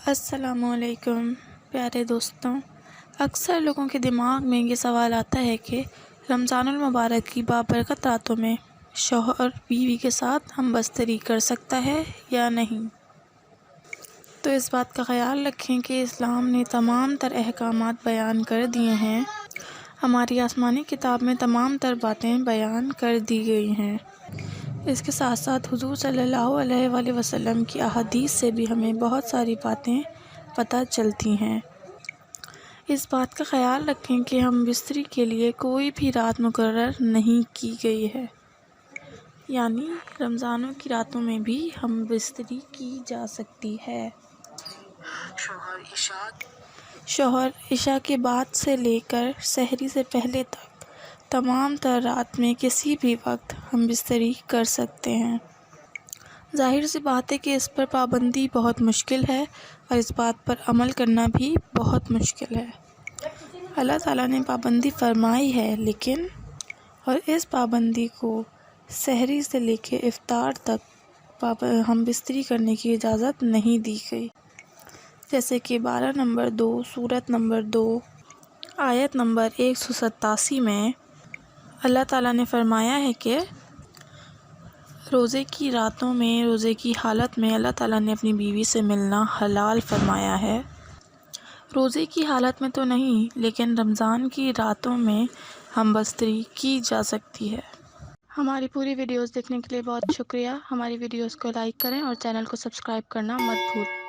السلام علیکم پیارے دوستوں، اکثر لوگوں کے دماغ میں یہ سوال آتا ہے کہ رمضان المبارک کی بابرکت راتوں میں شوہر بیوی کے ساتھ ہم بستری کر سکتا ہے یا نہیں۔ تو اس بات کا خیال رکھیں کہ اسلام نے تمام تر احکامات بیان کر دیے ہیں، ہماری آسمانی کتاب میں تمام تر باتیں بیان کر دی گئی ہیں۔ اس کے ساتھ ساتھ حضور صلی اللہ علیہ وآلہ وسلم کی احادیث سے بھی ہمیں بہت ساری باتیں پتہ چلتی ہیں۔ اس بات کا خیال رکھیں کہ ہم بستری کے لیے کوئی بھی رات مقرر نہیں کی گئی ہے، یعنی رمضانوں کی راتوں میں بھی ہم بستری کی جا سکتی ہے۔ شوہر عشاء کے بعد سے لے کر سحری سے پہلے تک تمام تر رات میں کسی بھی وقت ہم بستری کر سکتے ہیں۔ ظاہر سی بات ہے کہ اس پر پابندی بہت مشکل ہے اور اس بات پر عمل کرنا بھی بہت مشکل ہے۔ اللہ تعالیٰ نے پابندی فرمائی ہے، لیکن اس پابندی کو سحری سے لے کے افطار تک ہم بستری کرنے کی اجازت نہیں دی گئی، جیسے کہ 12 نمبر 2 سورۃ نمبر 2 آیت نمبر 187 میں اللہ تعالیٰ نے فرمایا ہے کہ روزے کی راتوں میں، روزے کی حالت میں اللہ تعالیٰ نے اپنی بیوی سے ملنا حلال فرمایا ہے۔ روزے کی حالت میں تو نہیں، لیکن رمضان کی راتوں میں ہم بستری کی جا سکتی ہے۔ ہماری پوری ویڈیوز دیکھنے کے لیے بہت شکریہ۔ ہماری ویڈیوز کو لائک کریں اور چینل کو سبسکرائب کرنا مت بھولیں۔